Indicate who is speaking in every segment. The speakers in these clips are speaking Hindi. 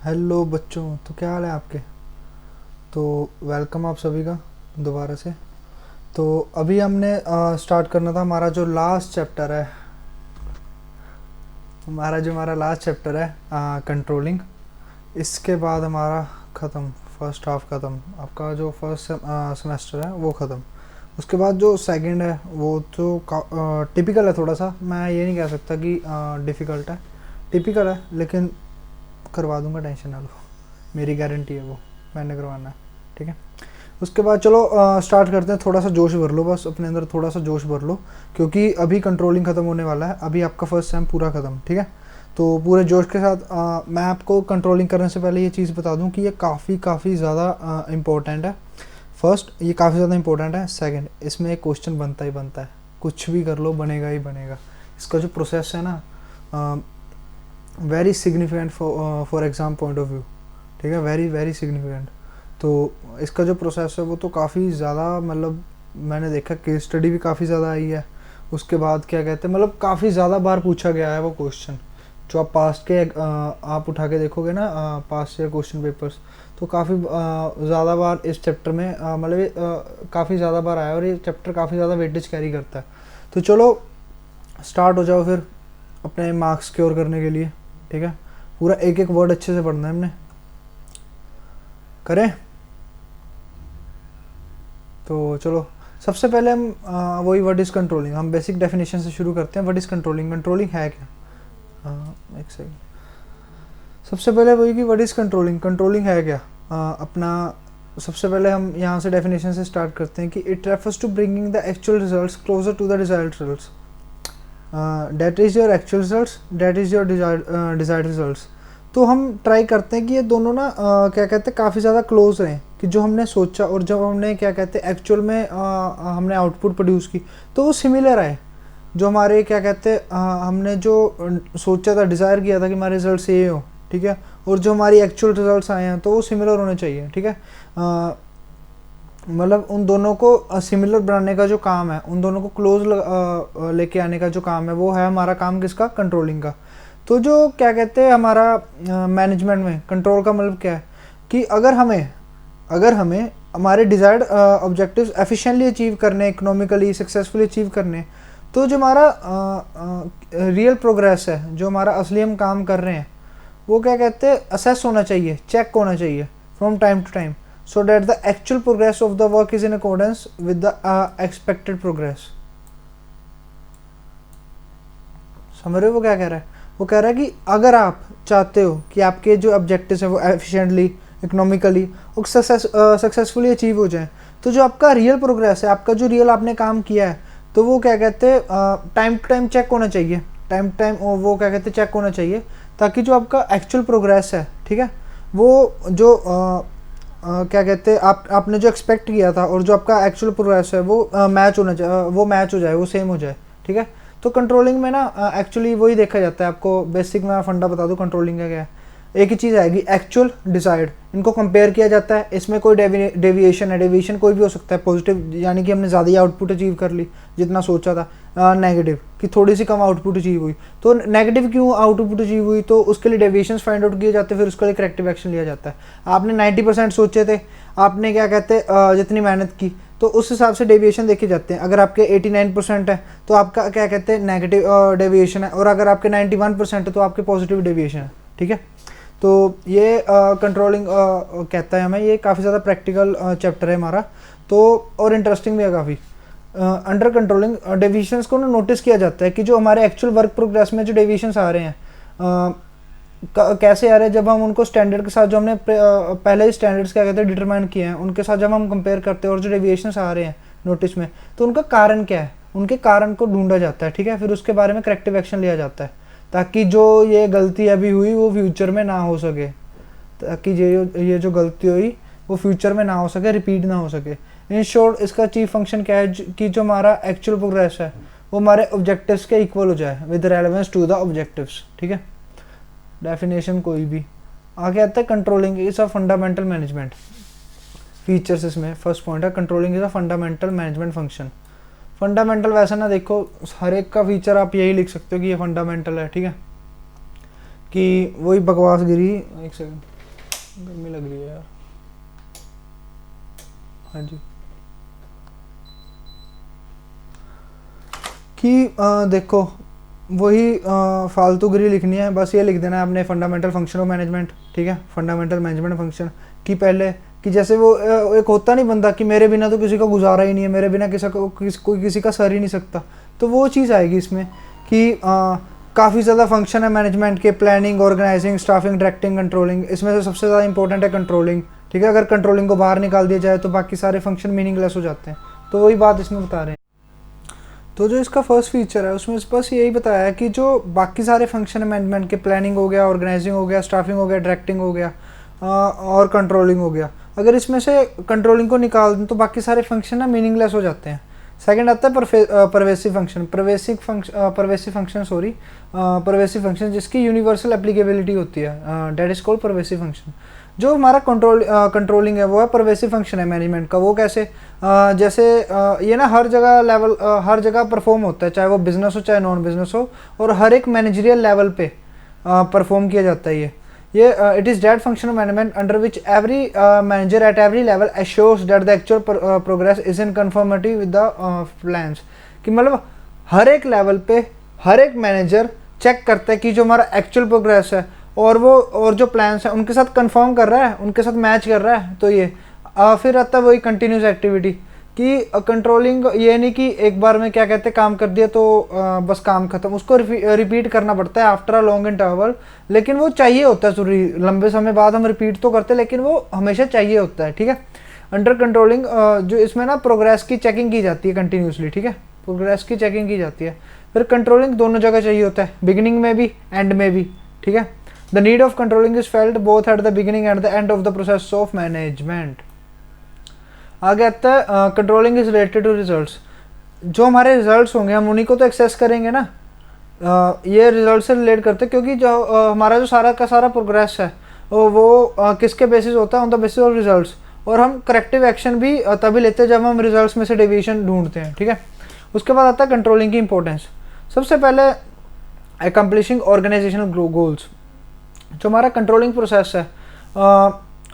Speaker 1: हेलो बच्चों, तो क्या हाल है आपके। तो वेलकम आप सभी का दोबारा से। तो अभी हमने स्टार्ट करना था हमारा जो लास्ट चैप्टर है, हमारा लास्ट चैप्टर है कंट्रोलिंग। इसके बाद हमारा ख़त्म, फर्स्ट हाफ ख़त्म, आपका जो फर्स्ट सेमेस्टर है वो ख़त्म। उसके बाद जो सेकंड है वो तो टिपिकल है, थोड़ा सा मैं ये नहीं कह सकता कि डिफ़िकल्ट है, टिपिकल है, लेकिन करवा दूंगा, टेंशन ना लो, मेरी गारंटी है वो, मैंने करवाना है। ठीक है। उसके बाद चलो स्टार्ट करते हैं। थोड़ा सा जोश भर लो, बस अपने अंदर थोड़ा सा जोश भर लो, क्योंकि अभी कंट्रोलिंग ख़त्म होने वाला है, अभी आपका फर्स्ट सेम पूरा ख़त्म। ठीक है। तो पूरे जोश के साथ मैं आपको कंट्रोलिंग करने से पहले ये चीज़ बता दूं कि ये काफ़ी ज़्यादा इम्पोर्टेंट है। फर्स्ट, ये काफ़ी ज़्यादा इंपॉर्टेंट है। सेकंड, इसमें एक क्वेश्चन बनता ही बनता है, कुछ भी कर लो बनेगा ही बनेगा। इसका जो प्रोसेस है ना, very significant for exam point of view. ठीक है, वेरी वेरी सिग्निफिकेंट। तो इसका जो प्रोसेस है वो तो काफ़ी ज़्यादा, मतलब मैंने देखा केस स्टडी भी काफ़ी ज़्यादा आई है। उसके बाद क्या कहते हैं, मतलब काफ़ी ज़्यादा बार पूछा गया है वो क्वेश्चन। जो आप पास्ट के आप उठा के देखोगे ना, पास्ट ईयर क्वेश्चन पेपर्स, तो काफ़ी ज़्यादा बार इस चैप्टर में मतलब काफ़ी ज़्यादा बार आया, और ये चैप्टर काफ़ी ज़्यादा वेटेज कैरी करता है। तो चलो स्टार्ट हो जाओ फिर अपने मार्क्स स्कोर करने के लिए। ठीक है, पूरा एक एक वर्ड अच्छे से पढ़ना है हमने, करें। तो चलो सबसे पहले हम वही व्हाट इज़ कंट्रोलिंग, हम बेसिक डेफिनेशन से शुरू करते हैं। व्हाट इज़ कंट्रोलिंग, कंट्रोलिंग है क्या। एक सेकंड, सबसे पहले वही कि व्हाट इज़ कंट्रोलिंग, कंट्रोलिंग है क्या। अपना सबसे पहले हम यहाँ से डेफिनेशन से स्टार्ट करते हैं कि it refers to bringing the actual results closer to the desired results. That is your actual results, that is your desired results. तो हम ट्राई करते हैं कि ये दोनों ना क्या कहते हैं, काफ़ी ज़्यादा क्लोज रहें, कि जो हमने सोचा और जब हमने क्या कहते हैं एक्चुअल में हमने आउटपुट प्रोड्यूस की, तो वो सिमिलर आए। जो हमारे क्या कहते हैं हमने जो सोचा था, डिज़ायर किया था कि हमारे रिजल्ट ये हो, ठीक है, और जो हमारी एक्चुअल रिजल्ट्स आए हैं तो वो सिमिलर होने चाहिए। ठीक है, मतलब उन दोनों को सिमिलर बनाने का जो काम है, उन दोनों को क्लोज लेके आने का जो काम है, वो है हमारा काम किसका, कंट्रोलिंग का। तो जो क्या कहते हैं हमारा मैनेजमेंट में कंट्रोल का मतलब क्या है, कि अगर हमें हमारे डिज़ायर्ड ऑब्जेक्टिव्स एफिशिएंटली अचीव करने, इकोनॉमिकली सक्सेसफुली अचीव करने, तो जो हमारा रियल प्रोग्रेस है, जो हमारा असली हम काम कर रहे हैं, वो क्या कहते हैं असेस होना चाहिए, चेक होना चाहिए from time to time, so that the actual progress of the work is in accordance with the expected progress। समझ रहे हो वो क्या कह रहा है, वो कह रहा है कि अगर आप चाहते हो कि आपके जो ऑब्जेक्टिव्स हैं वो एफिशिएंटली, इकोनॉमिकली और सक्सेसफुली अचीव हो जाएं, तो जो आपका रियल प्रोग्रेस है, आपका जो रियल आपने काम किया है, तो वो क्या कहते हैं टाइम टू टाइम चेक होना चाहिए, टाइम टू टाइम वो क्या कहते हैं चेक होना चाहिए, ताकि जो आपका एक्चुअल प्रोग्रेस है, ठीक है, वो जो क्या कहते हैं आपने जो एक्सपेक्ट किया था और जो आपका एक्चुअल प्रोग्रेस है वो मैच होना चाहिए, वो मैच हो जाए, वो सेम हो जाए। ठीक है, तो कंट्रोलिंग में ना एक्चुअली वही देखा जाता है। आपको बेसिक में फंडा बता दूं कंट्रोलिंग का क्या है। एक ही चीज़ आएगी, एक्चुअल डिसाइड, इनको कंपेयर किया जाता है। इसमें कोई डेविएशन है, डेविएशन कोई भी हो सकता है, पॉजिटिव यानी कि हमने ज़्यादा ही आउटपुट अचीव कर ली जितना सोचा था, नेगेटिव कि थोड़ी सी कम आउटपुट अचीव हुई। तो नेगेटिव क्यों आउटपुट अचीव हुई, तो उसके लिए डेविएशंस फाइंड आउट किए जाते हैं, फिर उसके लिए करेक्टिव एक्शन लिया जाता है। आपने 90% सोचे थे, आपने क्या कहते हैं जितनी मेहनत की, तो उस हिसाब से डेविएशन देखे जाते हैं। अगर आपके 89% है तो आपका क्या कहते हैं नेगेटिव डेविएशन है, और अगर आपके 91% है तो आपके पॉजिटिव डेविएशन है। ठीक है, तो ये कंट्रोलिंग कहता है हमें, ये काफ़ी ज़्यादा प्रैक्टिकल चैप्टर है हमारा, तो और इंटरेस्टिंग भी है काफ़ी। अंडर कंट्रोलिंग डेविएशंस को ना नोटिस किया जाता है कि जो हमारे एक्चुअल वर्क प्रोग्रेस में जो डेविएशंस आ रहे हैं कैसे आ रहे हैं, जब हम उनको स्टैंडर्ड के साथ, जो हमने पहले ही स्टैंडर्ड्स क्या कहते हैं डिटरमाइन किए हैं, उनके साथ जब हम कंपेयर करते हैं और जो डेविएशंस आ रहे हैं नोटिस में, तो उनका कारण क्या है, उनके कारण को ढूंढा जाता है। ठीक है, फिर उसके बारे में करेक्टिव एक्शन लिया जाता है, ताकि जो ये गलती अभी हुई वो फ्यूचर में ना हो सके, ताकि ये जो गलती हुई वो फ्यूचर में ना हो सके, रिपीट ना हो सके। इन शॉर्ट इसका चीफ फंक्शन क्या है कि जो हमारा एक्चुअल प्रोग्रेस है वो हमारे ऑब्जेक्टिव्स के इक्वल हो जाए with relevance to the objectives. ठीक है, डेफिनेशन कोई भी। आगे आता है controlling is a fundamental management features. इसमें फर्स्ट पॉइंट है controlling is a fundamental management function. Fundamental वैसा ना देखो, हर एक का फीचर आप यही लिख सकते हो कि ये फंडामेंटल है। ठीक है, कि वही बकवास गिरी, एक सेकंड, गर्मी लग रही है यार। हाँ जी, कि देखो वही फालतूगिरी लिखनी है, बस ये लिख देना है अपने फंडामेंटल फंक्शन ऑफ मैनेजमेंट, ठीक है, फंडामेंटल मैनेजमेंट फंक्शन कि पहले कि जैसे वो एक होता नहीं बंदा कि मेरे बिना तो किसी का गुजारा ही नहीं है, मेरे बिना कोई किसी का सर ही नहीं सकता, तो वो चीज़ आएगी इसमें कि काफ़ी ज़्यादा फंक्शन है मैनेजमेंट के, planning, organising, staffing, directing, controlling. इसमें से सबसे ज़्यादा इंपॉर्टेंट है कंट्रोलिंग, ठीक है। अगर कंट्रोलिंग को बाहर निकाल दिया जाए तो बाकी सारे फंक्शन मीनिंगलेस हो जाते हैं, तो वही बात इसमें बता रहे हैं। तो जो इसका फर्स्ट फीचर है उसमें बस यही बताया है कि जो बाकी सारे फंक्शन है मैनेजमेंट के, प्लानिंग हो गया, ऑर्गेनाइजिंग हो गया, स्टाफिंग हो गया, डायरेक्टिंग हो गया और कंट्रोलिंग हो गया, अगर इसमें से कंट्रोलिंग को निकाल दें तो बाकी सारे फंक्शन ना मीनिंगलेस हो जाते हैं। सेकंड आता है परवेसिव फंक्शन, परवेसिव फंक्शन जिसकी यूनिवर्सल एप्लीकेबिलिटी होती है, that is called pervasive function. जो हमारा कंट्रोलिंग है वो है परवेसिव फंक्शन है मैनेजमेंट का। वो कैसे, जैसे ये ना हर जगह लेवल, हर जगह परफॉर्म होता है, चाहे वो बिजनेस हो चाहे नॉन बिजनेस हो, और हर एक मैनेजरियल लेवल पे परफॉर्म किया जाता है ये it is that function of management under which every manager at every level assures that the actual progress is in conformity with the plans. कि मतलब हर एक लेवल पे हर एक मैनेजर चेक करता है कि जो हमारा एक्चुअल प्रोग्रेस है और जो प्लान्स हैं उनके साथ कंफर्म कर रहा है, उनके साथ मैच कर रहा है। तो ये फिर आता है वही कंटिन्यूस एक्टिविटी कि कंट्रोलिंग ये नहीं कि एक बार में क्या कहते हैं काम कर दिया तो बस काम खत्म, उसको रिपीट करना पड़ता है आफ्टर अ लॉन्ग इंटरवल। लेकिन वो चाहिए होता है जरूरी, लंबे समय बाद हम रिपीट तो करते हैं लेकिन वो हमेशा चाहिए होता है, ठीक है। अंडर कंट्रोलिंग जो इसमें ना प्रोग्रेस की चेकिंग की जाती है कंटिन्यूसली, ठीक है, प्रोग्रेस की चेकिंग की जाती है। फिर कंट्रोलिंग दोनों जगह चाहिए होता है, बिगिनिंग में भी एंड में भी, ठीक है। The need of controlling is felt both at the beginning and the end of the process of management. आगे आता है controlling is related to results. जो हमारे रिजल्ट्स होंगे हम उन्हीं को तो एक्सेस करेंगे ना, ये रिजल्ट से रिलेट करते हैं क्योंकि जो हमारा जो सारा का सारा प्रोग्रेस है वो किसके बेसिस होता है, on the basis of results. और हम करेक्टिव एक्शन भी तभी लेते हैं जब हम रिजल्ट्स में से डेविएशन ढूंढते हैं, ठीक है। उसके बाद आता है कंट्रोलिंग की इंपॉर्टेंस। सबसे पहले अकम्प्लिशिंग ऑर्गेनाइजेशनल गोल्स। जो हमारा कंट्रोलिंग प्रोसेस है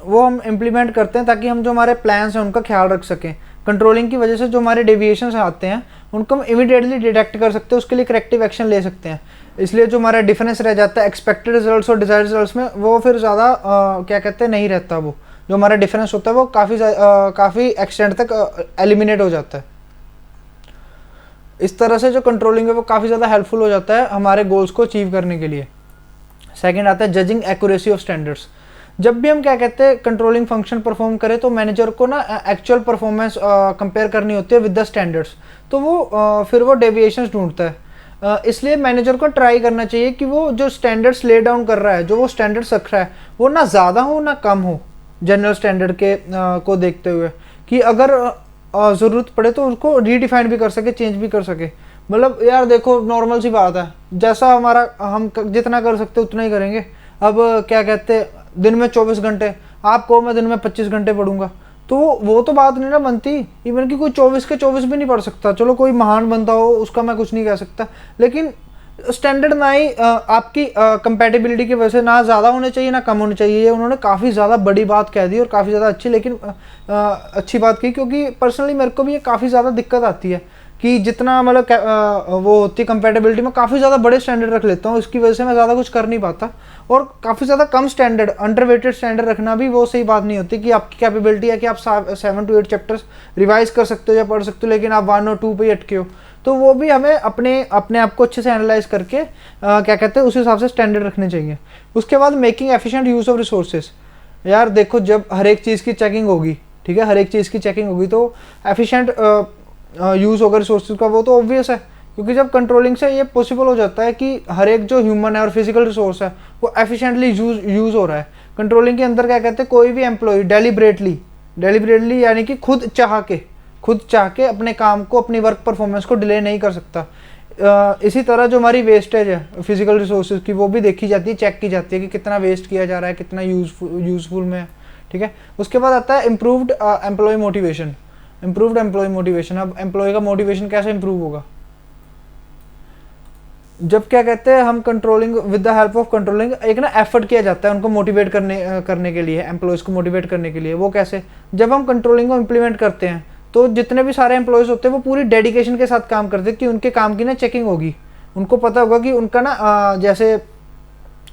Speaker 1: वो हम इम्प्लीमेंट करते हैं ताकि हम जो हमारे प्लान्स हैं उनका ख्याल रख सकें। कंट्रोलिंग की वजह से जो हमारे डेविएशंस आते हैं उनको हम इमीडिएटली डिटेक्ट कर सकते हैं, उसके लिए करेक्टिव एक्शन ले सकते हैं। इसलिए जो हमारा डिफरेंस रह जाता है एक्सपेक्टेड रिजल्ट्स और डिजायर्ड रिजल्ट्स में, वो फिर ज़्यादा क्या कहते हैं नहीं रहता। वो जो हमारा डिफरेंस होता है वो काफ़ी एक्सटेंड तक एलिमिनेट हो जाता है। इस तरह से जो कंट्रोलिंग है वो काफ़ी ज़्यादा हेल्पफुल हो जाता है हमारे गोल्स को अचीव करने के लिए। सेकेंड आता है जजिंग एक्यूरेसी ऑफ स्टैंडर्ड्स। जब भी हम क्या कहते हैं कंट्रोलिंग फंक्शन परफॉर्म करें तो मैनेजर को ना एक्चुअल परफॉर्मेंस कंपेयर करनी होती है विद द स्टैंडर्ड्स, तो वो फिर वो डेविएशंस ढूंढता है। इसलिए मैनेजर को ट्राई करना चाहिए कि वो जो स्टैंडर्ड्स ले डाउन कर रहा है, जो वो स्टैंडर्ड्स रख रहा है, वो ना ज़्यादा हो ना कम हो जनरल स्टैंडर्ड के को देखते हुए, कि अगर ज़रूरत पड़े तो उसको रीडिफाइन भी कर सके, चेंज भी कर सके। मतलब यार देखो नॉर्मल सी बात है, जैसा हमारा हम जितना कर सकते उतना ही करेंगे। अब क्या कहते हैं दिन में 24 घंटे, आपको मैं दिन में 25 घंटे पढ़ूंगा, तो वो तो बात नहीं ना बनती। इवन कि कोई 24 के 24 भी नहीं पढ़ सकता, चलो कोई महान बंदा हो उसका मैं कुछ नहीं कह सकता, लेकिन स्टैंडर्ड ना ही आपकी कंपैटिबिलिटी की वजह से ना ज़्यादा होने चाहिए ना कम होने चाहिए। ये उन्होंने काफ़ी ज़्यादा बड़ी बात कह दी और काफ़ी ज़्यादा अच्छी, लेकिन अच्छी बात की, क्योंकि पर्सनली मेरे को भी ये काफ़ी ज़्यादा दिक्कत आती है कि जितना मतलब वो होती है कंपैटिबिलिटी में काफ़ी ज़्यादा बड़े स्टैंडर्ड रख लेता हूँ, इसकी वजह से मैं ज़्यादा कुछ कर नहीं पाता। और काफ़ी ज़्यादा कम स्टैंडर्ड, अंडरवेटेड स्टैंडर्ड रखना भी वो सही बात नहीं होती कि आपकी कैपेबिलिटी है कि आप 7 to 8 चैप्टर्स रिवाइज कर सकते हो या पढ़ सकते हो, लेकिन आप 1 और 2 पे ही अटके हो। तो वो भी हमें अपने आप को अच्छे से एनालाइज करके क्या कहते हैं उस हिसाब से स्टैंडर्ड रखने चाहिए। उसके बाद making efficient use of resources. यार देखो जब हर एक चीज़ की चेकिंग होगी, ठीक है, हर एक चीज़ की चेकिंग होगी तो एफिशिएंट यूज़ होगा रिसोर्सेज का, वो तो ऑब्वियस है, क्योंकि जब कंट्रोलिंग से ये पॉसिबल हो जाता है कि हर एक जो ह्यूमन है और फिजिकल रिसोर्स है वो एफिशिएंटली यूज़ हो रहा है। कंट्रोलिंग के अंदर क्या कहते हैं कोई भी एम्प्लॉय डेलिबरेटली यानी कि खुद चाह के अपने काम को, अपनी वर्क परफॉर्मेंस को डिले नहीं कर सकता। इसी तरह जो हमारी वेस्टेज है फिजिकल रिसोर्सेज की, वो भी देखी जाती है, चेक की जाती है कि कितना वेस्ट किया जा रहा है, कितना यूजफुल में है, ठीक है। उसके बाद आता है इम्प्रूव्ड एम्प्लॉय मोटिवेशन। अब एम्प्लॉय का मोटिवेशन कैसे इंप्रूव होगा, जब क्या कहते हैं हम controlling with the help of controlling एक ना एफर्ट किया जाता है उनको मोटिवेट करने के लिए, एम्प्लॉयज़ को मोटिवेट करने के लिए। वो कैसे, जब हम कंट्रोलिंग को इम्प्लीमेंट करते हैं तो जितने भी सारे एम्प्लॉयज़ होते हैं वो पूरी डेडिकेशन के साथ काम करते हैं कि उनके काम की ना चेकिंग होगी। उनको पता होगा कि उनका ना जैसे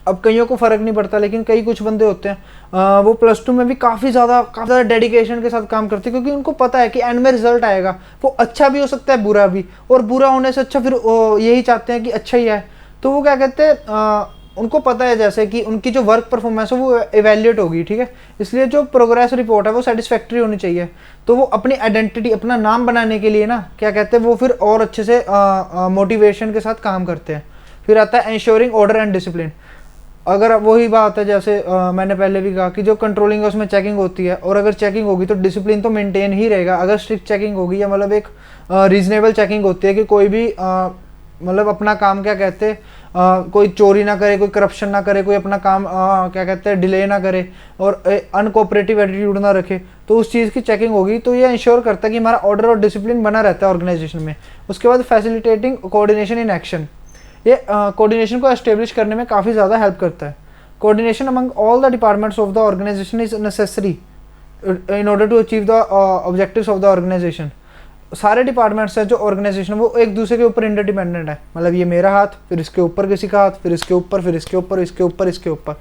Speaker 1: अब कईयों को फ़र्क नहीं पड़ता, लेकिन कई कुछ बंदे होते हैं वो +2 में भी काफ़ी ज़्यादा डेडिकेशन के साथ काम करते हैं, क्योंकि उनको पता है कि एंड में रिजल्ट आएगा। वो अच्छा भी हो सकता है, बुरा भी, और बुरा होने से अच्छा फिर यही चाहते हैं कि अच्छा ही आए। तो वो क्या कहते हैं उनको पता है जैसे कि उनकी जो वर्क परफॉर्मेंस है वो एवेल्यूएट होगी, ठीक है। इसलिए जो प्रोग्रेस रिपोर्ट है वो सेटिस्फैक्ट्री होनी चाहिए। तो वो अपनी आइडेंटिटी, अपना नाम बनाने के लिए ना क्या कहते हैं वो फिर और अच्छे से मोटिवेशन के साथ काम करते हैं। फिर आता है इंश्योरिंग ऑर्डर एंड डिसिप्लिन। अगर वही बात है जैसे मैंने पहले भी कहा कि जो कंट्रोलिंग है उसमें चेकिंग होती है, और अगर चेकिंग होगी तो डिसिप्लिन तो मेंटेन ही रहेगा। अगर स्ट्रिक्ट चेकिंग होगी या मतलब एक रीजनेबल चेकिंग होती है कि कोई भी मतलब अपना काम क्या कहते हैं कोई चोरी ना करे, कोई करप्शन ना करे, कोई अपना काम क्या कहते हैं डिले ना करे, और अनकोऑपरेटिव एटीट्यूड ना रखे, तो उस चीज़ की चेकिंग होगी। तो ये इंश्योर करता है कि हमारा ऑर्डर और डिसिप्लिन बना रहता है ऑर्गेनाइजेशन में। उसके बाद फैसिलिटेटिंग कोऑर्डिनेशन इन एक्शन, ये कोऑर्डिनेशन को एस्टेब्लिश करने में काफ़ी ज़्यादा हेल्प करता है। Coordination among all the departments of the organisation is necessary in order to achieve the objectives of the organisation. सारे डिपार्टमेंट्स हैं जो ऑर्गेनाइजेशन वो एक दूसरे के ऊपर इंटरडिपेंडेंट है। मतलब ये मेरा हाथ, फिर इसके ऊपर किसी का हाथ, फिर इसके ऊपर, फिर इसके ऊपर, इसके ऊपर, इसके ऊपर।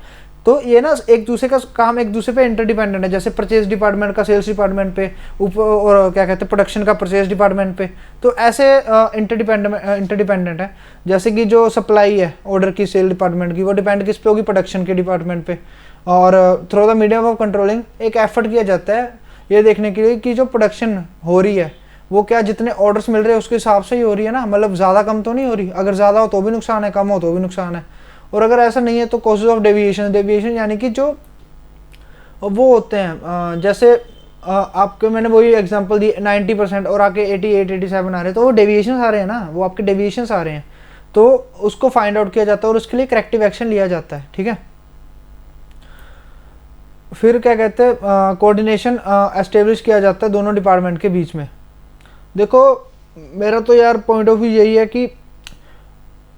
Speaker 1: तो ये ना एक दूसरे का काम एक दूसरे पे इंटरडिपेंडेंट है। जैसे परचेज डिपार्टमेंट का सेल्स डिपार्टमेंट पे ऊपर, और क्या कहते हैं प्रोडक्शन का परचेज डिपार्टमेंट पे। तो ऐसे इंटरडिपेंडेंट है। जैसे कि जो सप्लाई है ऑर्डर की सेल डिपार्टमेंट की, वो डिपेंड किस पे होगी, प्रोडक्शन के डिपार्टमेंट पे। और through the medium of controlling एक एफर्ट किया जाता है ये देखने के लिए कि जो प्रोडक्शन हो रही है वो क्या जितने ऑर्डर्स मिल रहे हैं उसके हिसाब से ही हो रही है ना, मतलब ज़्यादा कम तो नहीं हो रही। अगर ज़्यादा हो तो भी नुकसान है, कम हो तो भी नुकसान है। और अगर ऐसा नहीं है तो कॉजेज ऑफ डेविएशन यानी कि जो वो होते हैं जैसे आपके मैंने वही एग्जांपल दी 90% और आके 88-87 आ रहे हैं, तो वो डेविएशन आ रहे हैं ना, वो आपके डेविएशन आ रहे हैं। तो उसको फाइंड आउट किया जाता है और उसके लिए करेक्टिव एक्शन लिया जाता है, ठीक है। फिर क्या कहते हैं कोऑर्डिनेशन एस्टेब्लिश किया जाता है दोनों डिपार्टमेंट के बीच में। देखो मेरा तो यार पॉइंट ऑफ व्यू यही है कि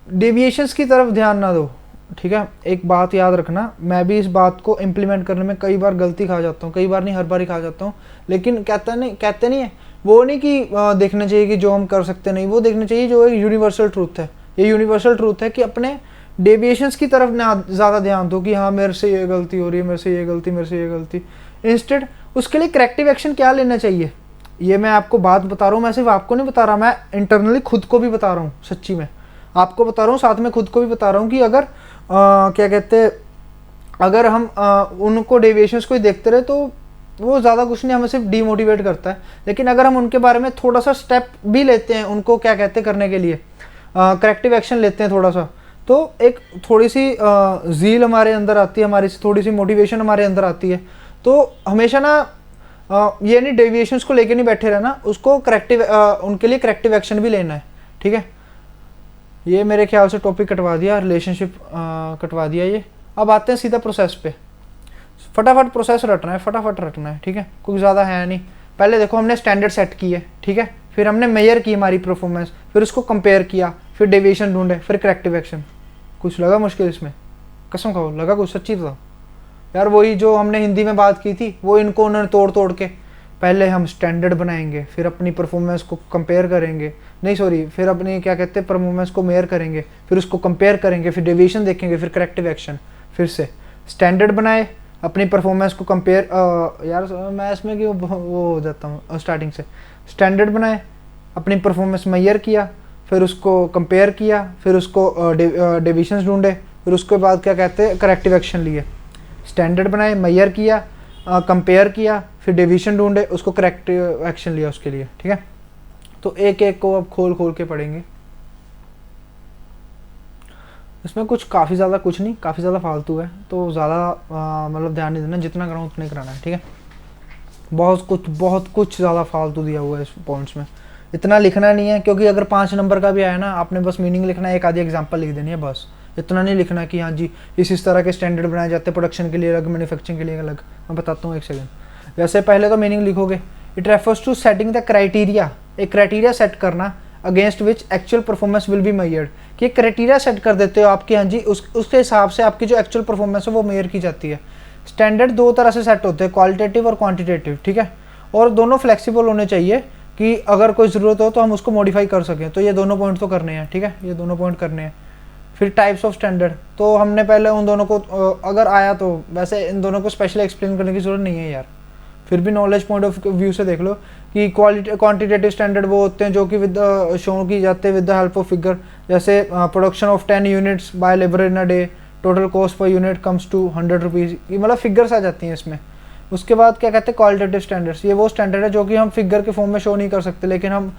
Speaker 1: डेविएशंस की तरफ ध्यान ना दो, ठीक है। एक बात याद रखना, मैं भी इस बात को इम्प्लीमेंट करने में कई बार गलती खा जाता हूँ, कई बार नहीं हर बार ही खा जाता हूँ। लेकिन कहते नहीं है वो नहीं कि देखना चाहिए कि जो हम कर सकते नहीं, वो देखना चाहिए जो एक यूनिवर्सल ट्रूथ है। ये यूनिवर्सल ट्रूथ है कि अपने डेविएशंस की तरफ ना ज़्यादा ध्यान दो कि हाँ मेरे से ये गलती हो रही है, मेरे से ये गलती, मेरे से ये गलती। इंस्टेड उसके लिए करेक्टिव एक्शन क्या लेना चाहिए, ये मैं आपको बात बता रहा हूँ। मैं सिर्फ आपको नहीं बता रहा, मैं इंटरनली खुद को भी बता रहा हूँ। सच्ची में आपको बता रहा हूँ, साथ में खुद को भी बता रहा हूँ कि अगर क्या कहते हैं अगर हम उनको डेविएशंस को ही देखते रहे तो वो ज़्यादा कुछ नहीं, हमें सिर्फ डीमोटिवेट करता है। लेकिन अगर हम उनके बारे में थोड़ा सा स्टेप भी लेते हैं, उनको क्या कहते करने के लिए करेक्टिव एक्शन लेते हैं थोड़ा सा, तो एक थोड़ी सी जील हमारे अंदर आती है, हमारी थोड़ी सी मोटिवेशन हमारे अंदर आती है। तो हमेशा ना ये नहीं डेविएशंस को लेके नहीं बैठे रहना, उसको करेक्टिव उनके लिए करेक्टिव एक्शन भी लेना है, ठीक है। ये मेरे ख्याल से टॉपिक कटवा दिया, रिलेशनशिप कटवा दिया ये। अब आते हैं सीधा प्रोसेस पे। फटाफट प्रोसेस रटना है, फटाफट रटना है, ठीक है, कोई ज़्यादा है नहीं। पहले देखो हमने स्टैंडर्ड सेट की है, ठीक है, फिर हमने मेजर की हमारी परफॉर्मेंस, फिर उसको कंपेयर किया, फिर डेविएशन ढूंढे, फिर करेक्टिव एक्शन। कुछ लगा मुश्किल इसमें? कसम खाओ लगा कुछ? सच्ची बताओ यार। वही जो हमने हिंदी में बात की थी वो इनको उन्होंने तोड़ के, पहले हम स्टैंडर्ड बनाएंगे, फिर अपनी परफॉर्मेंस को कंपेयर करेंगे, नहीं सॉरी, फिर अपनी क्या कहते हैं परफॉर्मेंस को मेयर करेंगे, फिर उसको कंपेयर करेंगे, फिर डेविएशन देखेंगे, फिर करेक्टिव एक्शन। फिर से स्टैंडर्ड बनाए, अपनी परफॉर्मेंस को कंपेयर यार मैं इसमें कि वो हो जाता हूँ स्टार्टिंग से। स्टैंडर्ड बनाए, अपनी परफॉर्मेंस मेयर किया, फिर उसको कंपेयर किया, फिर उसको डेविएशंस ढूंढे, फिर उसके बाद क्या कहते हैं करेक्टिव एक्शन लिए। स्टैंडर्ड बनाए, मेयर किया, कंपेयर किया, फिर डेविएशन ढूंढे, उसको करेक्टिव एक्शन लिया उसके लिए, ठीक है। तो एक एक को अब खोल के पढ़ेंगे। इसमें कुछ काफ़ी ज़्यादा कुछ नहीं, काफ़ी ज़्यादा फालतू है, तो ज़्यादा मतलब ध्यान नहीं देना, जितना कराऊँ उतना ही कराना है, ठीक है। बहुत कुछ ज़्यादा फालतू दिया हुआ है इस पॉइंट्स में। इतना लिखना नहीं है, क्योंकि अगर 5 नंबर का भी आया ना, आपने बस मीनिंग लिखना है, एक आधी एग्जांपल लिख देनी है बस। इतना नहीं लिखना कि हाँ जी इस तरह के स्टैंडर्ड बनाए जाते हैं, प्रोडक्शन के लिए अलग, मैन्युफैक्चरिंग के लिए अलग। मैं बताता हूँ एक सेकंड। वैसे पहले तो मीनिंग लिखोगे, it refers to setting the criteria, एक क्राइटेरिया सेट करना against which actual performance will be measured, कि एक क्राइटेरिया सेट कर देते हो आपकी, हाँ जी, उसके हिसाब से आपकी जो एक्चुअल परफॉर्मेंस है वो मेजर की जाती है। स्टैंडर्ड दो तरह से सेट होते हैं, क्वालिटेटिव और क्वांटिटेटिव, ठीक है, और दोनों फ्लेक्सिबल होने चाहिए कि अगर कोई ज़रूरत हो तो हम उसको मॉडिफाई कर सकें। तो ये दोनों पॉइंट तो करने हैं, ठीक है, ये दोनों पॉइंट करने हैं। फिर टाइप्स ऑफ स्टैंडर्ड, तो हमने पहले उन दोनों को अगर आया तो वैसे इन दोनों को स्पेशली एक्सप्लेन करने की ज़रूरत नहीं है यार, फिर भी नॉलेज पॉइंट ऑफ व्यू से देख लो कि क्वांटिटेटिव स्टैंडर्ड वो होते हैं जो कि विद शो की जाते हैं with the help of figure, जैसे production of 10 units by labour in a day, total cost per unit comes to 100 rupees, ये मतलब फिगर्स आ जाती हैं इसमें। उसके बाद क्या कहते हैं क्वालिटेटिव स्टैंडर्ड्स, ये वो स्टैंडर्ड है जो कि हम फिगर के फॉर्म में शो नहीं कर सकते, लेकिन हम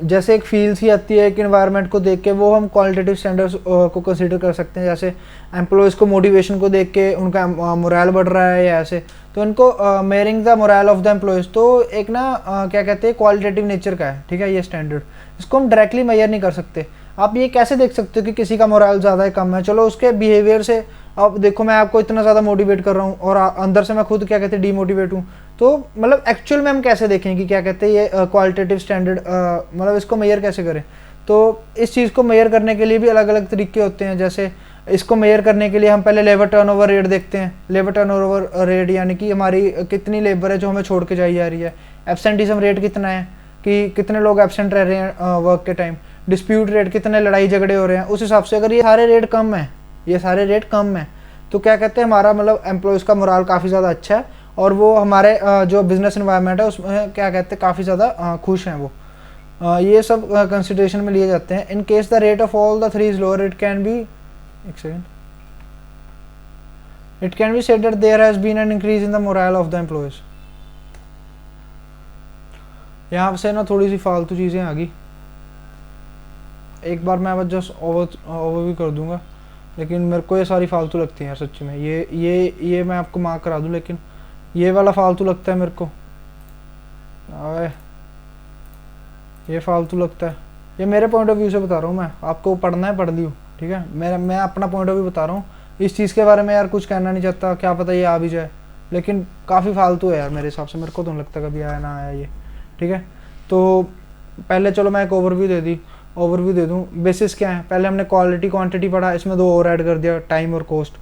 Speaker 1: जैसे एक फील सी आती है एक इन्वायरमेंट को देख के, वो हम क्वालिटेटिव स्टैंडर्ड्स को कंसीडर कर सकते हैं। जैसे एम्प्लॉयज़ को मोटिवेशन को देख के उनका मोरल बढ़ रहा है या ऐसे, तो इनको मेयरिंग the morale of the employees, तो एक ना क्या कहते हैं क्वालिटेटिव नेचर का है, ठीक है, ये स्टैंडर्ड। इसको हम डायरेक्टली मेजर नहीं कर सकते। आप ये कैसे देख सकते हो कि किसी का मोरल ज़्यादा है कम है, चलो उसके बिहेवियर से। अब देखो मैं आपको इतना ज़्यादा मोटिवेट कर रहा हूँ और अंदर से मैं खुद क्या कहते हैं डीमोटिवेट हूँ, तो मतलब एक्चुअल में हम कैसे देखें कि क्या कहते हैं ये क्वालिटेटिव स्टैंडर्ड, मतलब इसको मेजर कैसे करें। तो इस चीज़ को मेजर करने के लिए भी अलग अलग तरीके होते हैं। जैसे इसको मेजर करने के लिए हम पहले लेबर टर्नओवर रेट देखते हैं। लेबर टर्नओवर रेट यानी कि हमारी कितनी लेबर है जो हमें छोड़ के जाई जा रही है। एब्सेंटिज्म रेट कितना है कि कितने लोग एब्सेंट रह रहे हैं वर्क के टाइम। डिस्प्यूट रेट, कितने लड़ाई झगड़े हो रहे हैं। उस हिसाब से अगर ये सारे रेट कम है, ये सारे रेट कम है, तो क्या कहते हैं हमारा मतलब एम्प्लॉयज़ का मोरल काफ़ी ज़्यादा अच्छा है और वो हमारे जो बिजनेस इन्वायरमेंट है उसमें क्या कहते हैं काफ़ी ज़्यादा खुश हैं वो। ये सब कंसिडरेशन में लिए जाते हैं। In case the rate of all the three is lower, it can be said that there has been an increase in the morale of the employees. यहाँ से ना थोड़ी सी फालतू चीज़ें आ गई, एक बार मैं बस जस्ट ओवरव्यू कर दूंगा, लेकिन मेरे को ये सारी फालतू लगती हैं यार सच्ची में। ये मैं आपको मार्क करा दूं, लेकिन ये वाला फालतू लगता है मेरे को। अरे ये फालतू लगता है, ये मेरे पॉइंट ऑफ व्यू से बता रहा हूँ मैं, आपको पढ़ना है पढ़ लियो, ठीक है। मैं अपना पॉइंट ऑफ व्यू बता रहा हूँ। इस चीज़ के बारे में यार कुछ कहना नहीं चाहता, क्या पता ये आ भी जाए, लेकिन काफ़ी फालतू है यार मेरे हिसाब से। मेरे को तो नहीं लगता कभी आया ना आया ये, ठीक है। तो पहले चलो मैं एक ओवरव्यू दे दूं। बेसिस क्या है, पहले हमने क्वालिटी क्वांटिटी पढ़ा, इसमें दो और ऐड कर दिया, टाइम और कॉस्ट।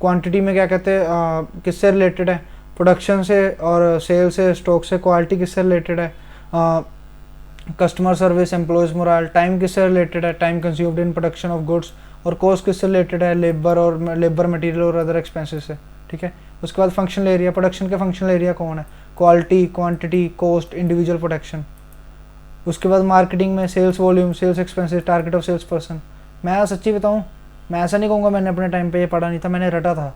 Speaker 1: क्वांटिटी में क्या कहते हैं किससे रिलेटेड है, प्रोडक्शन से और सेल से, स्टॉक से। क्वालिटी किससे रिलेटेड है, customer service, employees morale. Time किससे रिलेटेड है, time consumed in production of goods. और कॉस्ट किससे रिलेटेड है, लेबर मटेरियल और अदर एक्सपेंसेस से, ठीक है। उसके बाद फंक्शनल एरिया, प्रोडक्शन के फंक्शनल एरिया कौन है, quality, quantity, cost, individual production. उसके बाद मार्केटिंग में sales volume, sales expenses, target of sales person. मैं सच्ची बताऊं, मैं ऐसा नहीं कहूँगा मैंने अपने टाइम पे ये पढ़ा नहीं था, मैंने रटा था,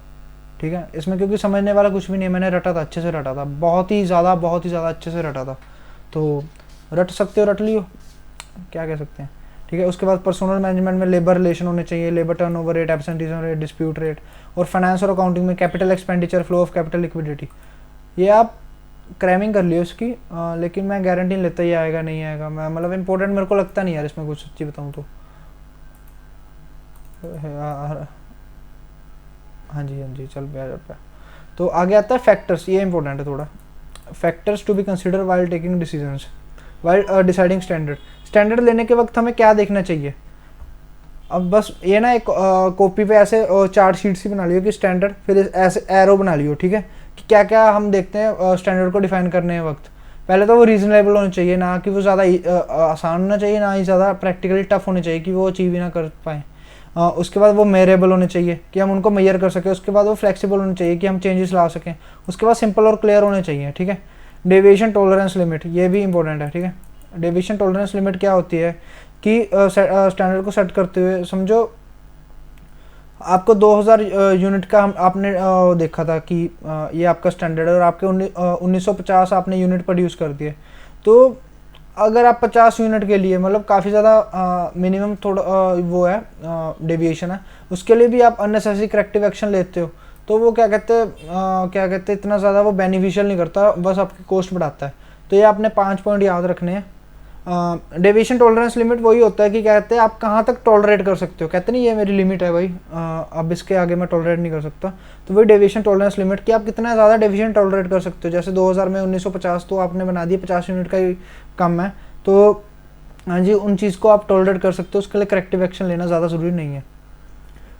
Speaker 1: ठीक है। इसमें क्योंकि समझने वाला कुछ भी नहीं है, मैंने रटा था, अच्छे से रटा था, बहुत ही ज़्यादा अच्छे से रटा था। तो रट सकते हो, रट लियो, क्या कह सकते हैं, ठीक है। उसके बाद पर्सनल मैनेजमेंट में लेबर रिलेशन होने चाहिए, labour turnover rate, absenteeism rate, dispute rate. और फाइनेंस और अकाउंटिंग में capital expenditure, flow of capital, liquidity. ये आप क्रैमिंग कर लियो इसकी, लेकिन मैं गारंटी नहीं लेता ये आएगा नहीं आएगा। मैं मतलब इंपॉर्टेंट मेरे को लगता नहीं यार इसमें कुछ, सच्ची बताऊँ तो। हाँ जी चल पे। तो आगे आता है फैक्टर्स, ये इंपॉर्टेंट है थोड़ा। Factors to be consider while taking decisions, while deciding standard लेने के वक्त हमें क्या देखना चाहिए। अब बस ये ना एक कॉपी पे ऐसे चार्ट शीट सी बना लियो कि स्टैंडर्ड, फिर ऐसे एरो बना लियो, ठीक है, कि क्या क्या हम देखते हैं स्टैंडर्ड को डिफाइन करने वक्त। पहले तो वो रीजनेबल होना चाहिए, ना कि वो ज़्यादा आसान होना चाहिए, ना ही ज़्यादा प्रैक्टिकली टफ होने चाहिए कि वो अचीव ही ना कर पाएँ। उसके बाद वो मेजरेबल होने चाहिए कि हम उनको मेजर कर सकें। उसके बाद वो फ्लेक्सिबल होने चाहिए कि हम चेंजेस ला सकें। उसके बाद सिंपल और क्लियर होने चाहिए, ठीक है। डेविएशन टॉलरेंस लिमिट, ये भी इंपॉर्टेंट है, ठीक है। डेविएशन टॉलरेंस लिमिट क्या होती है कि स्टैंडर्ड को सेट करते हुए समझो आपको 2000 यूनिट का आपने देखा था कि ये आपका स्टैंडर्ड है और आपके 1950 आपने यूनिट प्रोड्यूस कर दिए। तो अगर आप 50 यूनिट के लिए मतलब काफ़ी ज़्यादा मिनिमम थोड़ा वो है डेविएशन है, उसके लिए भी आप अननेसेसरी करेक्टिव एक्शन लेते हो, तो वो क्या कहते हैं इतना ज़्यादा वो बेनिफिशियल नहीं करता, बस आपकी कॉस्ट बढ़ाता है। तो ये आपने 5 पॉइंट याद रखने हैं। डेविएशन टॉलरेंस लिमिट वही होता है कि कहते हैं आप कहाँ तक टॉलरेट कर सकते हो। कहते नहीं ये मेरी लिमिट है भाई, अब इसके आगे मैं टॉलरेट नहीं कर सकता। तो वही डेविएशन टॉलरेंस लिमिट कि आप कितना ज़्यादा डेविएशन टॉलरेट कर सकते हो। जैसे 2000 में 1950 तो आपने बना दिया 50 यूनिट का ही कम है, तो हाँ जी, उन चीज़ को आप टॉलरेट कर सकते हो, उसके लिए करेक्टिव एक्शन लेना ज़्यादा ज़रूरी नहीं है।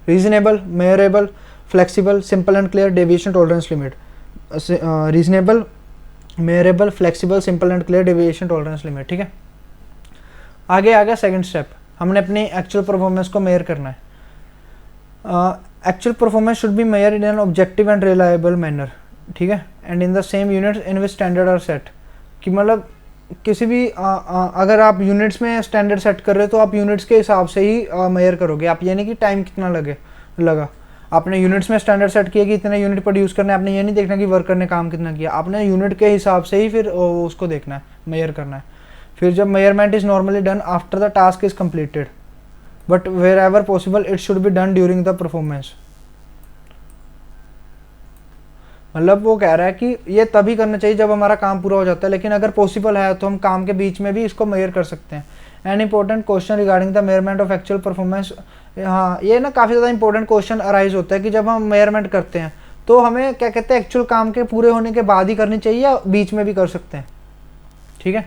Speaker 1: Reasonable, measurable, flexible, simple and clear, deviation tolerance limit. Reasonable, measurable, flexible, simple and clear, deviation tolerance limit. ठीक है, आगे आ गया सेकंड स्टेप, हमने अपनी एक्चुअल परफॉर्मेंस को मेयर करना है। Actual performance should be measure in an objective and reliable manner. ठीक है, and in the same units in which standard are set. कि मतलब किसी भी अगर आप यूनिट्स में स्टैंडर्ड सेट कर रहे हो तो आप यूनिट्स के हिसाब से ही मेयर करोगे आप, ये नहीं कि टाइम कितना लगा। आपने यूनिट्स में स्टैंडर्ड सेट किया कि इतने यूनिट प्रोड्यूस करने, आपने ये नहीं देखना कि वर्कर ने काम कितना किया, आपने यूनिट के हिसाब से ही फिर उसको देखना है, मेयर करना है। फिर जब measurement is normally done after the task is completed, but wherever possible it should be done during the performance. मतलब वो कह रहा है कि ये तभी करना चाहिए जब हमारा काम पूरा हो जाता है, लेकिन अगर पॉसिबल है तो हम काम के बीच में भी इसको मेयर कर सकते हैं। An important question regarding the मेयरमेंट of actual performance. हाँ, ये ना काफ़ी ज़्यादा इंपॉर्टेंट क्वेश्चन अराइज होता है कि जब हम मेयरमेंट करते हैं तो हमें क्या कहते हैं, एक्चुअल काम के पूरे होने के बाद ही करनी चाहिए या बीच में भी कर सकते हैं। ठीक है,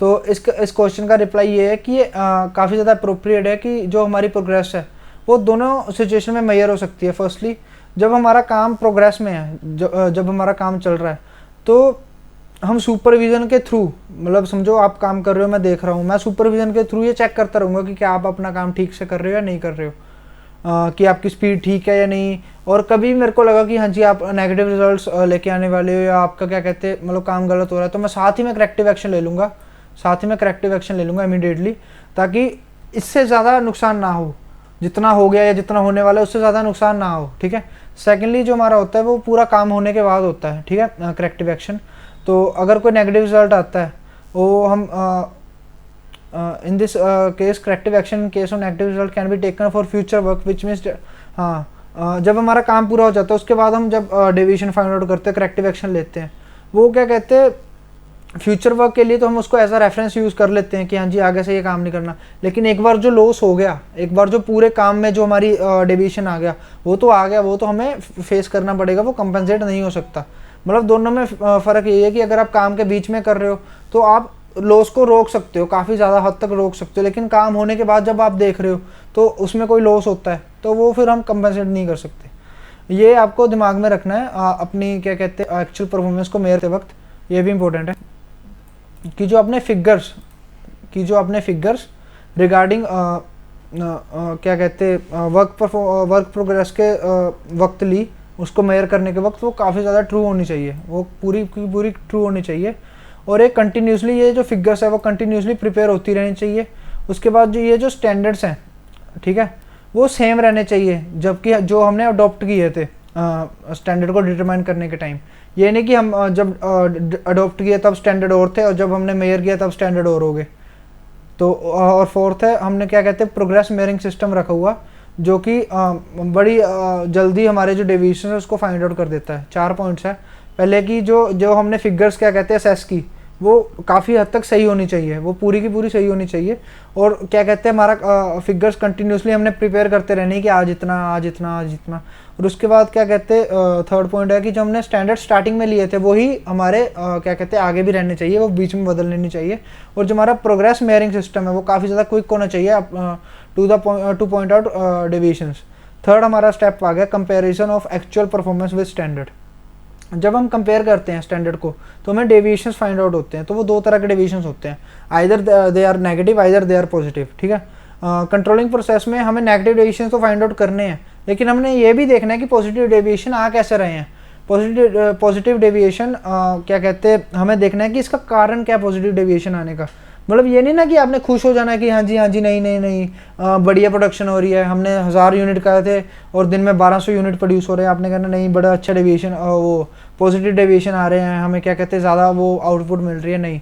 Speaker 1: तो इस क्वेश्चन का रिप्लाई ये है कि ये काफ़ी ज़्यादा अप्रोप्रिएट है कि जो हमारी प्रोग्रेस है वो दोनों सिचुएशन में मेयर हो सकती है। फर्स्टली जब हमारा काम प्रोग्रेस में है, जब हमारा काम चल रहा है, तो हम सुपरविज़न के थ्रू, मतलब समझो आप काम कर रहे हो, मैं देख रहा हूँ, मैं सुपरविज़न के थ्रू ये चेक करता रहूँगा कि क्या आप अपना काम ठीक से कर रहे हो या नहीं कर रहे हो, कि आपकी स्पीड ठीक है या नहीं। और कभी मेरे को लगा कि हाँ जी आप नेगेटिव रिजल्ट्स लेके आने वाले हो या आपका क्या कहते हैं मतलब काम गलत हो रहा है, तो मैं साथ ही में करेक्टिव एक्शन ले लूँगा इमीडिएटली, ताकि इससे ज़्यादा नुकसान ना हो, जितना हो गया या जितना होने वाला है उससे ज़्यादा नुकसान ना हो। ठीक है, सेकेंडली जो हमारा होता है वो पूरा काम होने के बाद होता है। ठीक है, करेक्टिव एक्शन। तो अगर कोई नेगेटिव रिजल्ट आता है वो हम in this case corrective action in case of negative result can be taken for future work, which means जब हमारा काम पूरा हो जाता है उसके बाद हम जब डेविएशन फाइंड आउट करते हैं, करेक्टिव एक्शन लेते हैं, वो क्या कहते हैं फ्यूचर वर्क के लिए तो हम उसको एज अ रेफरेंस यूज़ कर लेते हैं कि हाँ जी आगे से ये काम नहीं करना। लेकिन एक बार जो लॉस हो गया, एक बार जो पूरे काम में जो हमारी डेविएशन आ गया, वो तो आ गया, वो तो हमें फेस करना पड़ेगा, वो कंपनसेट नहीं हो सकता। मतलब दोनों में फ़र्क ये है कि अगर आप काम के बीच में कर रहे हो तो आप लॉस को रोक सकते हो, काफ़ी ज़्यादा हद तक रोक सकते हो, लेकिन काम होने के बाद जब आप देख रहे हो तो उसमें कोई लॉस होता है तो वो फिर हम कंपनसेट नहीं कर सकते। ये आपको दिमाग में रखना है अपनी क्या कहते हैं एक्चुअल परफॉर्मेंस को मेयर करते वक्त। ये भी इंपॉर्टेंट है कि जो अपने फिगर्स रिगार्डिंग क्या कहते हैं वर्क प्रोग्रेस के वक्त ली, उसको मेयर करने के वक्त वो काफ़ी ज़्यादा ट्रू होनी चाहिए, वो पूरी ट्रू होनी चाहिए। और एक कंटिन्यूसली ये जो फिगर्स है वो कंटिन्यूसली प्रिपेयर होती रहनी चाहिए। उसके बाद जो ये जो स्टैंडर्ड्स हैं, ठीक है, वो सेम रहने चाहिए जबकि जो हमने अडॉप्ट किए थे स्टैंडर्ड को डिटरमाइन करने के टाइम। ये नहीं कि हम जब अडॉप्ट किए तब स्टैंडर्ड और थे और जब हमने मेयर किया तब स्टैंडर्ड और हो गए। तो और फोर्थ है, हमने क्या कहते हैं प्रोग्रेस मेयरिंग सिस्टम रखा हुआ जो कि बड़ी जल्दी हमारे जो डेविएशन है उसको फाइंड आउट कर देता है। 4 पॉइंट्स है। पहले की जो हमने फिगर्स क्या कहते हैं असेस की, वो काफ़ी हद तक सही होनी चाहिए, वो पूरी की पूरी सही होनी चाहिए। और क्या कहते हैं हमारा फिगर्स कंटिन्यूसली हमने प्रिपेयर करते रहने कि आज इतना। और उसके बाद क्या कहते हैं थर्ड पॉइंट है कि जो हमने स्टैंडर्ड स्टार्टिंग में लिए थे वही हमारे क्या कहते हैं आगे भी रहने चाहिए, वो बीच में बदलने नहीं चाहिए। और जो हमारा प्रोग्रेस मेयरिंग सिस्टम है वो काफ़ी ज़्यादा क्विक होना चाहिए two point out deviations. Third हमारा स्टेप आ गया comparison of actual performance with standard. जब हम कंपेयर करते हैं स्टैंडर्ड को तो हमें डेविएशंस फाइंड आउट होते हैं। तो वो 2 तरह के डेविएशंस होते हैं, either they are negative either they are positive. ठीक है, कंट्रोलिंग प्रोसेस में हमें नेगेटिव डेविएशंस तो फाइंड आउट करने हैं, लेकिन हमने ये भी देखना है कि पॉजिटिव डेविएशन आ कैसे रहे हैं। पॉजिटिव डेविएशन क्या कहते हैं हमें देखना है कि इसका कारण क्या है पॉजिटिव डेविएशन आने का। मतलब ये नहीं ना कि आपने खुश हो जाना है कि हाँ जी नहीं बढ़िया प्रोडक्शन हो रही है, हमने 1000 यूनिट करे थे और दिन में 1200 यूनिट प्रोड्यूस हो रहे हैं, आपने कहना नहीं बड़ा अच्छा डेविएशन वो पॉजिटिव डेविएशन आ रहे हैं, हमें क्या कहते हैं ज़्यादा वो आउटपुट मिल रही है। नहीं,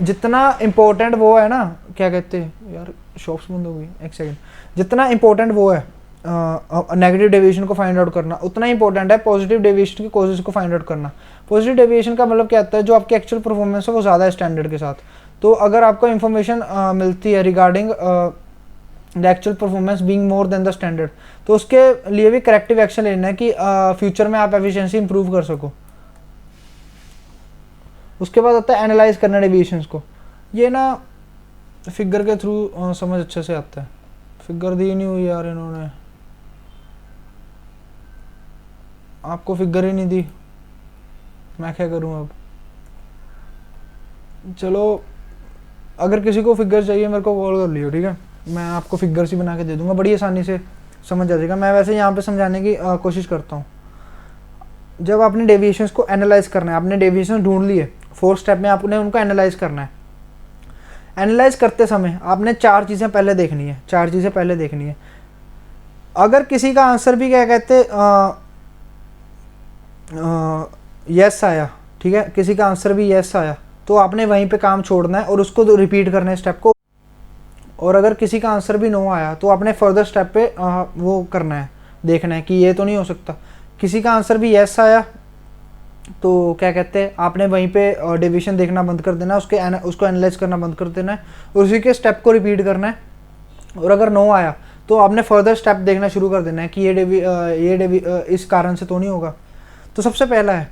Speaker 1: जितना इम्पोर्टेंट वो है ना, क्या कहते हैं यार शॉप्स बंद हो गई, एक सेकेंड, जितना इम्पोर्टेंट वो है नेगेटिव डेविएशन को फाइंड आउट करना, उतना इंपॉर्टेंट है पॉजिटिव डेविएशन की कॉजेज को फाइंड आउट करना। पॉजिटिव डेविएशन का मतलब क्या होता है, जो आपकी एक्चुअल परफॉर्मेंस है वो ज़्यादा है स्टैंडर्ड के साथ। तो अगर आपको इन्फॉर्मेशन मिलती है regarding the actual performance being more than the standard, तो उसके लिए भी करेक्टिव एक्शन लेना है कि फ्यूचर में आप एफिशिएंसी इंप्रूव कर सको। उसके बाद आता है एनालाइज करना डेविएशंस को। ये ना फिगर के थ्रू समझ अच्छे से आता है। फिगर दी नहीं हुई यार इन्होंने, आपको फिगर ही नहीं दी, मैं क्या करूं अब। चलो अगर किसी को फिगर चाहिए मेरे को कॉल कर लियो, ठीक है, मैं आपको फिगर्स ही बना के दे दूंगा, बड़ी आसानी से समझ आ जाएगा। मैं वैसे यहाँ पे समझाने की कोशिश करता हूँ। जब आपने डेविएशंस को एनालाइज करना है, आपने डेविएशन ढूंढ लिए, 4 स्टेप में आपने उनको एनालाइज करना है। एनालाइज करते समय आपने 4 चीज़ें पहले देखनी है, 4 चीज़ें पहले देखनी है। अगर किसी का आंसर भी क्या कहते यस आया, ठीक है, किसी का आंसर भी यस आया, तो आपने वहीं पे काम छोड़ना है और उसको रिपीट करना है स्टेप को। और अगर किसी का आंसर भी नो आया तो आपने फर्दर स्टेप पे वो करना है, देखना है कि ये तो नहीं हो सकता। किसी का आंसर भी यस आया तो क्या कहते हैं, आपने वहीं पे डेविएशन देखना बंद कर देना, उसको एनालाइज करना बंद कर देना है और उसी के स्टेप को रिपीट करना है। और अगर नो आया तो आपने फर्दर स्टेप देखना शुरू कर देना है कि इस कारण से तो नहीं होगा। तो सबसे पहला है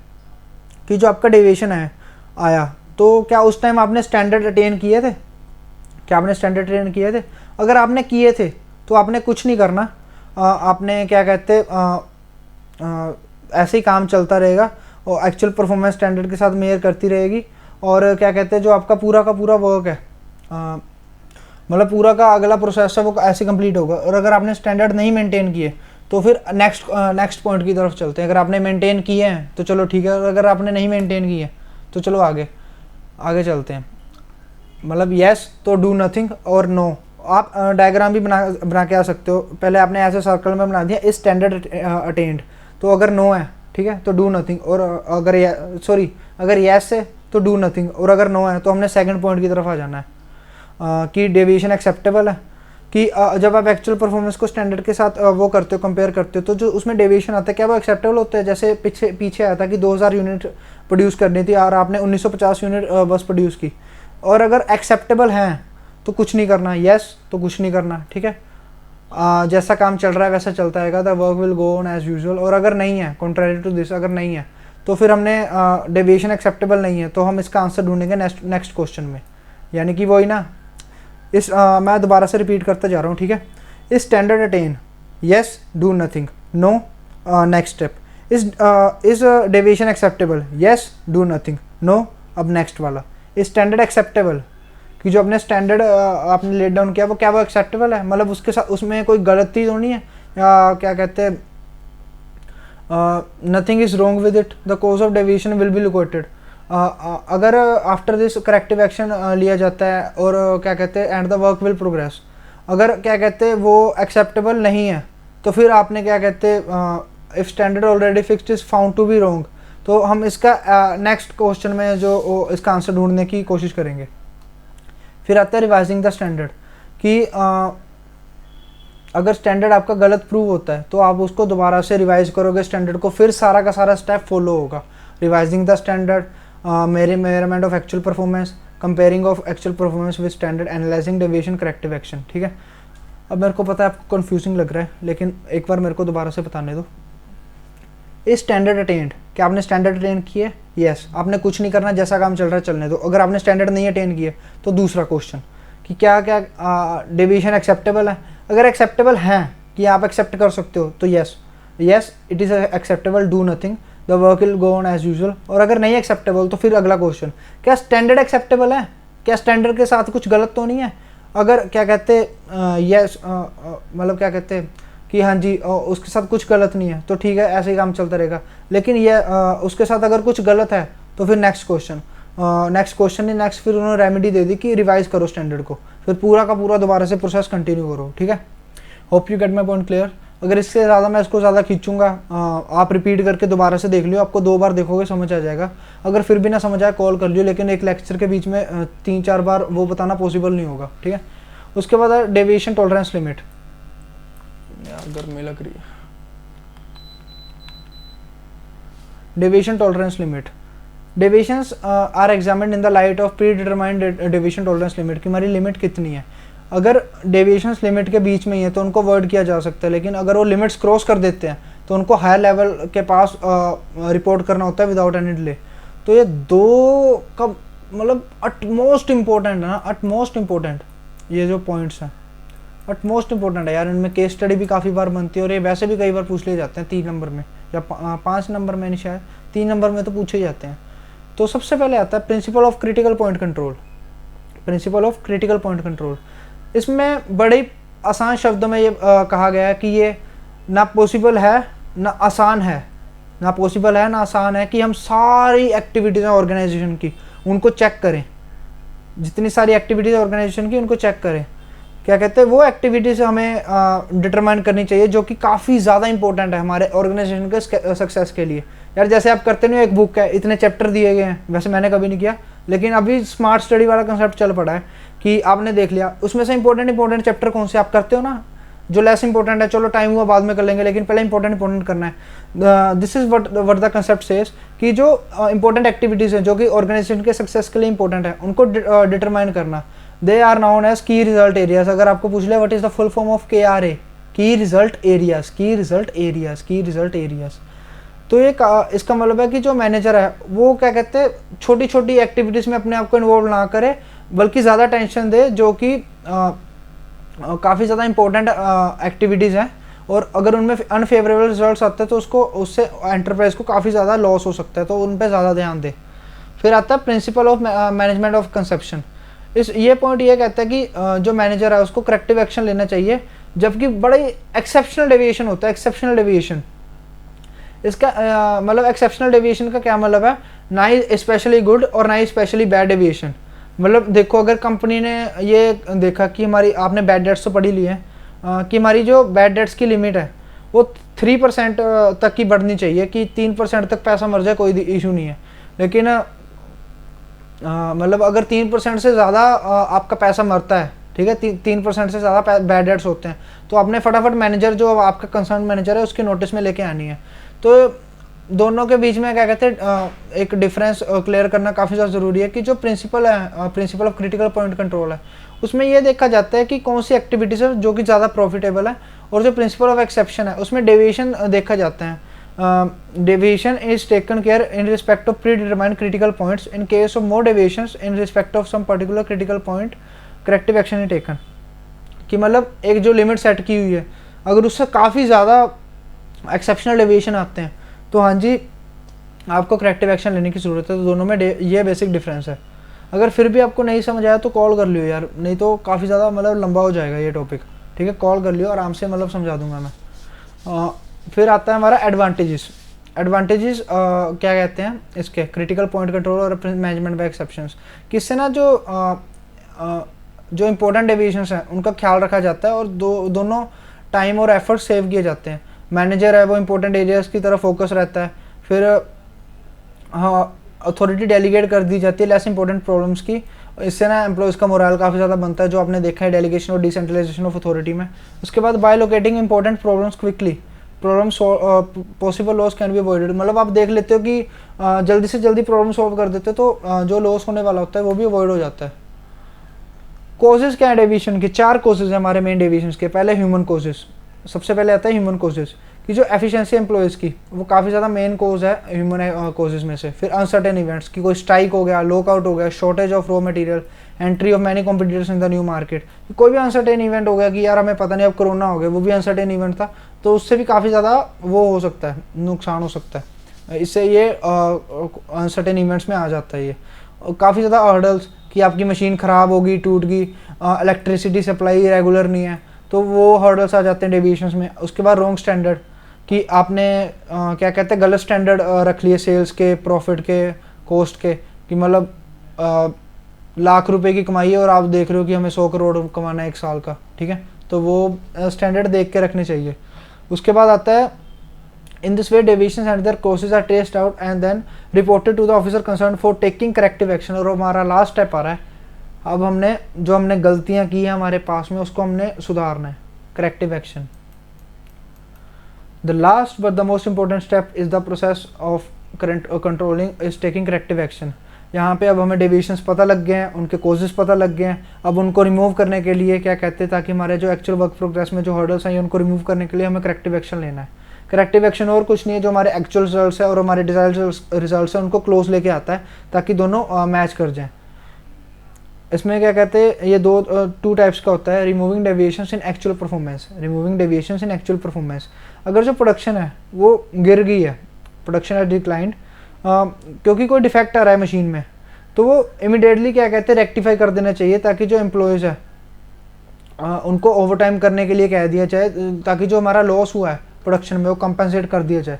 Speaker 1: कि जो आपका डेविएशन है आया, तो क्या उस टाइम आपने स्टैंडर्ड अटेन किए थे, क्या आपने स्टैंडर्ड अटेन किए थे? अगर आपने किए थे तो आपने कुछ नहीं करना, आपने क्या कहते ऐसे ही काम चलता रहेगा और एक्चुअल परफॉर्मेंस स्टैंडर्ड के साथ मेयर करती रहेगी। और क्या कहते हैं, जो आपका पूरा का पूरा वर्क है, मतलब पूरा का अगला प्रोसेस है वो ऐसे कंप्लीट होगा। और अगर आपने स्टैंडर्ड नहीं मेंटेन किए तो फिर नेक्स्ट पॉइंट की तरफ चलते हैं। अगर आपने मेंटेन किए हैं तो चलो ठीक है, और अगर आपने नहीं मेंटेन किए तो चलो आगे चलते हैं। मतलब यस तो डू नथिंग और नो। आप डायग्राम भी बना के आ सकते हो। पहले आपने ऐसे सर्कल में बना दिया इस स्टैंडर्ड अटेंड, तो अगर नो है ठीक है तो डू नथिंग, और अगर यस है तो डू नथिंग, और अगर नो है तो हमने सेकंड पॉइंट की तरफ आ जाना है कि डेविएशन एक्सेप्टेबल है। कि जब आप एक्चुअल परफॉर्मेंस को स्टैंडर्ड के साथ वो करते हो, कंपेयर करते हो, तो जो उसमें डेविएशन आता है क्या वो एक्सेप्टेबल होता है? जैसे पीछे आया था कि 2000 यूनिट प्रोड्यूस करनी थी और आपने 1950 यूनिट बस प्रोड्यूस की। और अगर एक्सेप्टेबल हैं तो कुछ नहीं करना, यस तो कुछ नहीं करना, ठीक है, जैसा काम चल रहा है वैसा चलता रहेगा, the work will go on as usual. और अगर नहीं है, कॉन्ट्रेरी टू दिस, अगर नहीं है तो फिर हमने डेविएशन एक्सेप्टेबल नहीं है तो हम इसका आंसर ढूंढेंगे नेक्स्ट क्वेश्चन में। यानी कि वही ना, मैं दोबारा से रिपीट करते जा रहा हूँ, ठीक है। Is standard attain, yes do nothing, no next step. Is deviation acceptable, yes do nothing, no अब नेक्स्ट वाला। इस स्टैंडर्ड एक्सेप्टेबल कि जो अपने स्टैंडर्ड आपने लेट डाउन किया वो क्या वो एक्सेप्टेबल है, मतलब उसके साथ उसमें कोई गलती तो नहीं है, या क्या कहते हैं nothing is wrong with it, the course of deviation will be located. अगर आफ्टर दिस करेक्टिव एक्शन लिया जाता है और क्या कहते हैं and the work will progress, अगर क्या कहते हैं वो एक्सेप्टेबल नहीं है तो फिर आपने क्या कहते हैं if standard already fixed is found to be wrong, तो हम इसका नेक्स्ट क्वेश्चन में जो इसका आंसर ढूंढने की कोशिश करेंगे। फिर आता है रिवाइजिंग द स्टैंडर्ड कि अगर स्टैंडर्ड आपका गलत प्रूव होता है तो आप उसको दोबारा से रिवाइज करोगे स्टैंडर्ड को, फिर सारा का सारा स्टेप फॉलो होगा। Revising the standard, measurement of actual performance, comparing of actual performance with standard, analysing deviation, corrective action, ठीक है। अब मेरे को पता है आपको कंफ्यूजिंग लग रहा है, लेकिन एक बार मेरे को दोबारा से बताने दो। इस स्टैंडर्ड अटेंड, क्या आपने स्टैंडर्ड अटेन किए? यस, आपने कुछ नहीं करना, जैसा काम चल रहा है चलने दो। अगर आपने स्टैंडर्ड नहीं अटेन किए तो दूसरा क्वेश्चन कि क्या क्या डेविएशन एक्सेप्टेबल है। अगर एक्सेप्टेबल हैं कि आप एक्सेप्ट कर सकते हो तो yes it is acceptable, do nothing, the work will go on as usual. और अगर नहीं एक्सेप्टेबल तो फिर अगला क्वेश्चन, क्या स्टैंडर्ड एक्सेप्टेबल है, क्या स्टैंडर्ड के साथ कुछ गलत तो नहीं है। अगर क्या कहते यस मतलब क्या कहते हैं कि हाँ जी उसके साथ कुछ गलत नहीं है तो ठीक है, ऐसे ही काम चलता रहेगा। लेकिन ये उसके साथ अगर कुछ गलत है तो फिर नेक्स्ट क्वेश्चन नहीं, नेक्स्ट फिर उन्होंने रेमेडी दे दी कि रिवाइज करो स्टैंडर्ड को, फिर पूरा का पूरा दोबारा से प्रोसेस कंटिन्यू करो, ठीक है। Hope you get my point clear. अगर इससे ज़्यादा मैं इसको ज़्यादा खींचूंगा, आप रिपीट करके दोबारा से देख लियो, आपको 2 बार देखोगे समझ आ जाएगा। अगर फिर भी ना समझ आए कॉल कर लियो, लेकिन एक लेक्चर के बीच में 3-4 बार वो बताना पॉसिबल नहीं होगा, ठीक है। उसके बाद है डेविएशन टॉलरेंस लिमिट। गर्मी लग रही है। Deviation tolerance limit, deviations are examined in the light of predetermined deviation tolerance limit कि हमारी लिमिट कितनी है। अगर डेविएशंस लिमिट के बीच में ही है तो उनको वर्ड किया जा सकता है, लेकिन अगर वो लिमिट्स क्रॉस कर देते हैं तो उनको हायर लेवल के पास रिपोर्ट करना होता है विदाउट एनी डिले। तो ये 2 का मतलब अटमोस्ट इम्पोर्टेंट है ना, अटमोस्ट इम्पोर्टेंट ये जो पॉइंट्स हैं, बट मोस्ट इंपॉर्टेंट है यार, इनमें केस स्टडी भी काफ़ी बार बनती है और ये वैसे भी कई बार पूछ लिए जाते हैं 3 नंबर में या 5 नंबर में, नहीं शायद 3 नंबर में तो पूछे जाते हैं। तो सबसे पहले आता है principle of critical point control. Principle of critical point control, इसमें बड़े आसान शब्दों में ये कहा गया है कि ये ना पॉसिबल है ना आसान है, ना पॉसिबल है ना आसान है कि हम सारी एक्टिविटीज़ ऑर्गेनाइजेशन की उनको चेक करें, जितनी सारी एक्टिविटीज़ ऑर्गेनाइजेशन की उनको चेक करें। क्या कहते हैं, वो एक्टिविटीज़ हमें डिटरमाइन करनी चाहिए जो कि काफ़ी ज़्यादा इंपॉर्टेंट है हमारे ऑर्गेनाइजेशन के सक्सेस के लिए। यार जैसे आप करते नहीं हो, एक बुक है, इतने चैप्टर दिए गए हैं, वैसे मैंने कभी नहीं किया, लेकिन अभी स्मार्ट स्टडी वाला कंसेप्ट चल पड़ा है कि आपने देख लिया उसमें से इंपॉर्टेंट चैप्टर कौन से आप करते हो ना, जो लेस इंपॉर्टेंट है चलो टाइम हुआ बाद में कर लेंगे, लेकिन पहले इंपॉर्टेंट करना है। This is what the concept says कि जो इंपॉर्टेंट एक्टिविटीज़ हैं जो कि ऑर्गेनाइजेशन के सक्सेस के लिए इंपॉर्टेंट है, उनको डिटरमाइन करना। दे आर नाउन एज की रिजल्ट एरियाज। अगर आपको पूछ ले what is the full form of KRA, की रिजल्ट एरियाज, की रिजल्ट एरियाज, की रिजल्ट एरियाज। तो ये इसका मतलब है कि जो मैनेजर है वो क्या कहते हैं, छोटी छोटी एक्टिविटीज़ में अपने आप को इन्वॉल्व ना करे, बल्कि ज़्यादा टेंशन दे जो कि काफ़ी ज़्यादा इंपॉर्टेंट एक्टिविटीज़ हैं, और अगर उनमें अनफेवरेबल रिजल्ट्स आते हैं तो उसको उससे एंटरप्राइज को काफ़ी ज़्यादा लॉस हो सकता है, तो उन पर ज़्यादा ध्यान दे। फिर आता है principle of management of conception. ये पॉइंट ये कहता है कि जो मैनेजर है उसको करेक्टिव एक्शन लेना चाहिए जबकि बड़े एक्सेप्शनल डेविएशन होता है। एक्सेप्शनल डेविएशन, इसका मतलब एक्सेप्शनल डेविएशन का क्या मतलब है, ना ही स्पेशली गुड और ना ही स्पेशली बैड डेविएशन। मतलब देखो, अगर कंपनी ने ये देखा कि हमारी, आपने बैड डेट्स तो पढ़ी ली है कि हमारी जो बैड डेट्स की लिमिट है वो 3% तक की बढ़नी चाहिए, कि 3% तक पैसा मर जाए कोई इशू नहीं है, लेकिन मतलब अगर 3% से ज़्यादा आपका पैसा मरता है, ठीक है, 3% से ज़्यादा बैड डेट्स होते हैं, तो आपने फटाफट मैनेजर, जो आपका कंसर्न मैनेजर है, उसके नोटिस में लेके आनी है। तो दोनों के बीच में क्या कहते हैं, एक डिफरेंस क्लियर करना काफ़ी ज़्यादा ज़रूरी है कि जो प्रिंसिपल है, principle of critical point control है, उसमें ये देखा जाता है कि कौन सी एक्टिविटीज़ है जो कि ज़्यादा प्रॉफिटेबल है, और जो प्रिंसिपल ऑफ एक्सेप्शन है उसमें डेविएशन देखा जाता है। Deviation is taken care in respect of predetermined critical points. In case of more deviations in respect of some particular critical point, corrective action is taken। कि मतलब एक जो लिमिट सेट की हुई है, अगर उससे काफ़ी ज़्यादा एक्सेप्शनल डेविएशन आते हैं तो हाँ जी आपको करेक्टिव एक्शन लेने की ज़रूरत है। तो दोनों में ये बेसिक डिफरेंस है। अगर फिर भी आपको नहीं समझ आया तो कॉल कर लियो यार, नहीं तो काफ़ी ज़्यादा मतलब लंबा हो जाएगा ये टॉपिक, ठीक है। कॉल कर लियो, आराम से मतलब समझा दूंगा मैं। फिर आता है हमारा एडवांटेजेस। एडवांटेजेस क्या कहते हैं इसके, क्रिटिकल पॉइंट कंट्रोल और मैनेजमेंट बाय एक्सेप्शंस, किससे ना जो इंपॉर्टेंट डेविएशंस हैं उनका ख्याल रखा जाता है और दोनों टाइम और एफर्ट सेव किए जाते हैं। मैनेजर है वो इंपॉर्टेंट एरियाज़ की तरफ फोकस रहता है, फिर अथॉरिटी डेलीगेट कर दी जाती है लेस इंपॉर्टेंट प्रॉब्लम्स की। इससे ना एम्प्लॉयज़ का मोरल काफ़ी ज़्यादा बनता है, जो आपने देखा है डेलीगेशन और डिसेंट्रलाइजेशन ऑफ अथॉरिटी में। उसके बाद by locating important problems quickly, problems possible loss can be avoided. मतलब आप देख लेते हो कि जल्दी से जल्दी प्रॉब्लम सॉल्व कर देते हो तो जो लॉस होने वाला होता है वो भी अवॉइड हो जाता है। कॉजेज़ क्या है डेविएशन के, 4 कॉजेज़ हैं हमारे मेन डेविएशंस के। पहले ह्यूमन कॉजेज़, सबसे पहले आता है ह्यूमन कॉजेज़ कि जो एफिशिएंसी एम्प्लॉयज़ की वो काफ़ी ज़्यादा मेन कोज है ह्यूमन कॉजेज़ में से। फिर अनसर्टेन इवेंट्स की, कोई स्ट्राइक हो गया, लॉकआउट हो गया, shortage of raw material, entry of many competitors in the new market. कोई भी अनसर्टेन इवेंट हो गया कि यार हमें पता नहीं अब कोरोना हो गया, वो भी अनसर्टेन इवेंट था, तो उससे भी काफ़ी ज़्यादा वो हो सकता है, नुकसान हो सकता है। इससे ये अनसर्टेन इवेंट्स में आ जाता है। ये काफ़ी ज़्यादा हर्डल्स कि आपकी मशीन ख़राब होगी, टूट गई, इलेक्ट्रिसिटी सप्लाई रेगुलर नहीं है, तो वो हर्डल्स आ जाते हैं डेविएशंस में। उसके बाद रॉन्ग स्टैंडर्ड कि आपने क्या कहते हैं गलत स्टैंडर्ड रख लिए सेल्स के, प्रॉफिट के, कॉस्ट के, कि मतलब लाख रुपए की कमाई है और आप देख रहे हो कि हमें 100 करोड़ कमाना है 1 साल का, ठीक है, तो वो स्टैंडर्ड देख के रखने चाहिए। उसके बाद आता है in this way deviations and their causes are traced out and then reported to the officer concern for taking corrective action. और हमारा लास्ट स्टेप आ रहा है, अब हमने गलतियां की हैं हमारे पास में उसको हमने सुधारना है, corrective action. The last but the most important step is the process of controlling is taking corrective action. यहाँ पे अब हमें डेविएशंस पता लग गए हैं, उनके कॉजेज पता लग गए हैं, अब उनको रिमूव करने के लिए क्या कहते हैं, ताकि हमारे जो एक्चुअल वर्क प्रोग्रेस में जो हर्डल्स हैं उनको रिमूव करने के लिए हमें करेक्टिव एक्शन लेना है। करेक्टिव एक्शन और कुछ नहीं है, जो हमारे एक्चुअल रिजल्ट्स है और हमारे डिजायर्ड रिजल्ट्स है उनको क्लोज लेके आता है ताकि दोनों मैच कर जाएं। इसमें क्या कहते हैं, ये दो टू टाइप्स का होता है, रिमूविंग डेविएशंस इन एक्चुअल परफॉर्मेंस, रिमूविंग डेविएशंस इन एक्चुअल परफॉर्मेंस। अगर जो प्रोडक्शन है वो गिर गई है, प्रोडक्शन है डिक्लाइंड, क्योंकि कोई डिफेक्ट आ रहा है मशीन में, तो वो इमिडिएटली क्या कहते हैं रेक्टिफाई कर देना चाहिए, ताकि जो एम्प्लॉयज़ है उनको ओवर टाइम करने के लिए कह दिया जाए, ताकि जो हमारा लॉस हुआ है प्रोडक्शन में वो कंपनसेट कर दिया जाए।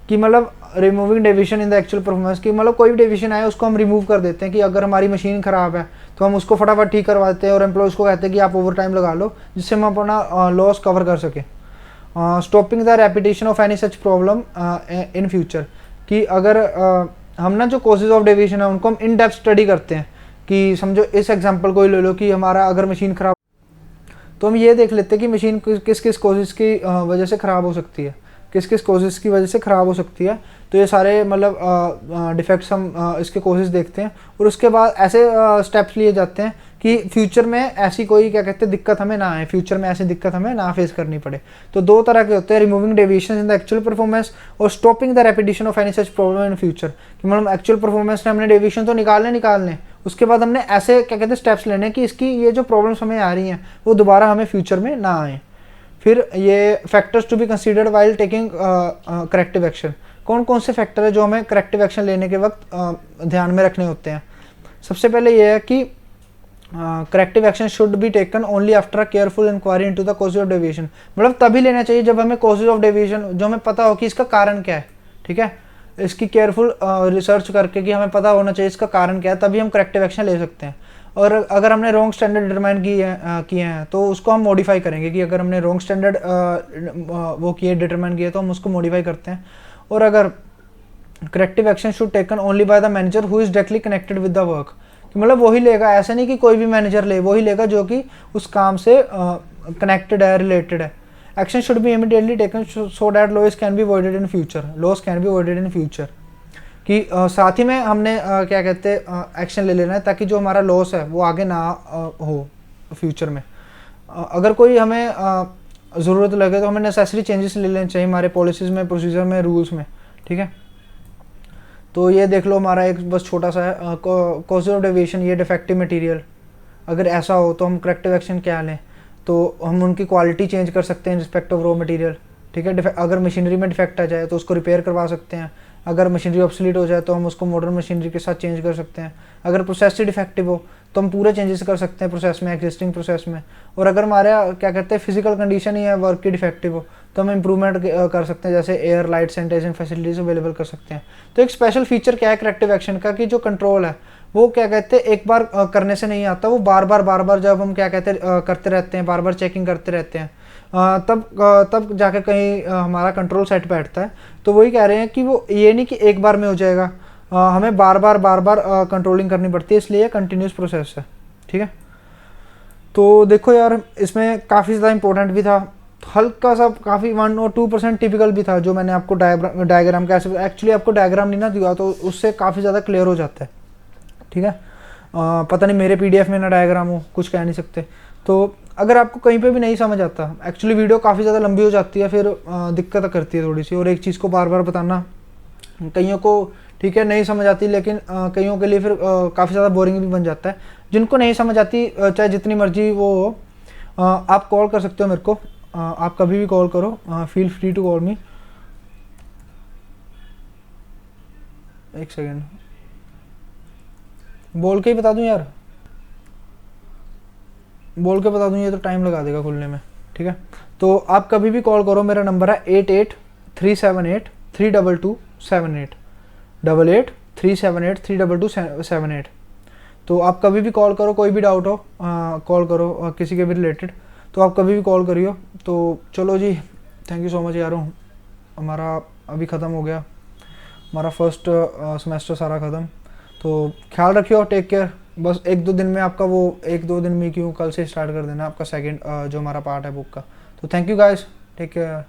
Speaker 1: कि मतलब removing deviation in the actual performance, की मतलब कोई भी डेविएशन आए उसको हम रिमूव कर देते हैं। कि अगर हमारी मशीन ख़राब है तो हम उसको फटाफट ठीक करवा देते हैं और एम्प्लॉयज़ को कहते हैं कि आप ओवर टाइम लगा लो, जिससे हम अपना लॉस कवर कर सकें। Stopping the repetition of any such problem in future, कि अगर हम ना जो कॉजेज ऑफ डेविएशन है उनको हम इन डेप्थ स्टडी करते हैं। कि समझो इस एग्जांपल को ही ले लो कि हमारा अगर मशीन ख़राब, तो हम ये देख लेते हैं कि मशीन किस किस कॉजेज़ की वजह से ख़राब हो सकती है, किस किस कॉजेज़ की वजह से ख़राब हो सकती है। तो ये सारे मतलब डिफेक्ट्स हम इसके कॉजेज़ देखते हैं, और उसके बाद ऐसे स्टेप्स लिए जाते हैं कि फ्यूचर में ऐसी कोई क्या कहते हैं दिक्कत हमें ना आए, फ्यूचर में ऐसी दिक्कत हमें ना फेस करनी पड़े। तो दो तरह के होते हैं, removing deviation in the actual performance और stopping the repetition of any such problem in future. कि मतलब एक्चुअल परफॉर्मेंस में हमने डेविएशन तो निकालने, उसके बाद हमने ऐसे क्या कहते हैं स्टेप्स लेने कि इसकी ये जो प्रॉब्लम्स हमें आ रही हैं वो दोबारा हमें फ्यूचर में ना आए। फिर ये factors to be considered while taking corrective action, कौन कौन से फैक्टर है जो हमें करेक्टिव एक्शन लेने के वक्त ध्यान में रखने होते हैं। सबसे पहले ये है कि corrective action should be taken only after a careful inquiry into the causes of deviation, मतलब तभी लेना चाहिए जब हमें कॉजेज ऑफ डेविएशन जो हमें पता हो कि इसका कारण क्या है। ठीक है, इसकी केयरफुल रिसर्च करके कि हमें पता होना चाहिए इसका कारण क्या है, तभी हम करेक्टिव एक्शन ले सकते हैं। और अगर हमने रॉन्ग स्टैंडर्ड डिटरमाइन किए हैं तो उसको हम मॉडिफाई करेंगे। कि अगर हमने रॉन्ग स्टैंडर्ड वो किए डिटरमाइन किए तो हम उसको मॉडिफाई करते हैं। और अगर corrective action should taken only by the manager who is directly connected with the work, कि मतलब वही लेगा, ऐसा नहीं कि कोई भी मैनेजर ले, वही लेगा जो कि उस काम से कनेक्टेड है, रिलेटेड है। Action should B immediately taken so that loss can be avoided in future, कि साथ ही में हमने क्या कहते हैं एक्शन ले लेना है ताकि जो हमारा लॉस है वो आगे ना हो फ्यूचर में। अगर कोई हमें ज़रूरत लगे तो हमें नेसेसरी चेंजेस ले लेने चाहिए हमारे पॉलिसीज़ में, प्रोसीजर में, रूल्स में। ठीक है, तो ये देख लो हमारा एक बस छोटा सा है कॉज ऑफ डेविएशन, ये डिफेक्टिव मटेरियल अगर ऐसा हो तो हम करेक्टिव एक्शन क्या लें। तो हम उनकी क्वालिटी चेंज कर सकते हैं रिस्पेक्ट ऑफ रॉ मटेरियल। ठीक है, अगर मशीनरी में डिफेक्ट आ जाए तो उसको रिपेयर करवा सकते हैं। अगर मशीनरी ऑब्सोलीट हो जाए तो हम उसको मॉडर्न मशीनरी के साथ चेंज कर सकते हैं। अगर प्रोसेस से डिफेक्टिव हो तो हम पूरे चेंजेस कर सकते हैं प्रोसेस में, एग्जिस्टिंग प्रोसेस में। और अगर हमारा क्या कहते हैं फिजिकल कंडीशन ही है वर्क की डिफेक्टिव हो तो हम इंप्रूवमेंट कर सकते हैं, जैसे air, light, sanitisation facilities available कर सकते हैं। तो एक स्पेशल फीचर क्या है करेक्टिव एक्शन का, कि जो कंट्रोल है वो क्या कहते हैं एक बार करने से नहीं आता, वो बार बार जब हम क्या कहते हैं करते रहते हैं, बार बार चेकिंग करते रहते हैं, तब जाके कहीं हमारा कंट्रोल सेट बैठता है। तो वही कह रहे हैं कि वो ये नहीं कि एक बार में हो जाएगा, हमें बार बार कंट्रोलिंग करनी पड़ती है, इसलिए कंटिन्यूस प्रोसेस है। ठीक है, तो देखो यार इसमें काफ़ी ज़्यादा इंपॉर्टेंट भी था, हल्का सा काफ़ी 1 और 2% टिपिकल भी था, जो मैंने आपको डायग्राम कैसे, एक्चुअली आपको डायग्राम नहीं ना दिया तो उससे काफ़ी ज़्यादा क्लियर हो जाता है। ठीक है, पता नहीं मेरे PDF में ना डायग्राम हो, कुछ कह नहीं सकते। तो अगर आपको कहीं पे भी नहीं समझ आता, एक्चुअली वीडियो काफ़ी ज़्यादा लंबी हो जाती है, फिर दिक्कत करती है थोड़ी सी, और एक चीज़ को बार बार बताना कईयों को ठीक है नहीं समझ आती, लेकिन कईयों के लिए फिर काफ़ी ज़्यादा बोरिंग भी बन जाता है। जिनको नहीं समझ आती चाहे जितनी मर्जी वो हो, आप कॉल कर सकते हो मेरे को, आप कभी भी कॉल करो, feel free to call me. एक सेकेंड बोल के ही बता दूं यार, बोल के बता दूं ये तो टाइम लगा देगा खुलने में। ठीक है, तो आप कभी भी कॉल करो, मेरा नंबर है 8837832278, 8837832278। तो आप कभी भी कॉल करो, कोई भी डाउट हो कॉल करो, किसी के भी रिलेटेड, तो आप कभी भी कॉल करियो। तो चलो जी, थैंक यू सो मच यारों, हमारा अभी ख़त्म हो गया, हमारा फर्स्ट सेमेस्टर सारा ख़त्म। तो ख्याल रखियो, टेक केयर। बस 1-2 दिन में आपका वो 1-2 दिन में क्यों, कल से स्टार्ट कर देना आपका सेकंड जो हमारा पार्ट है बुक का। तो thank you guys, take care.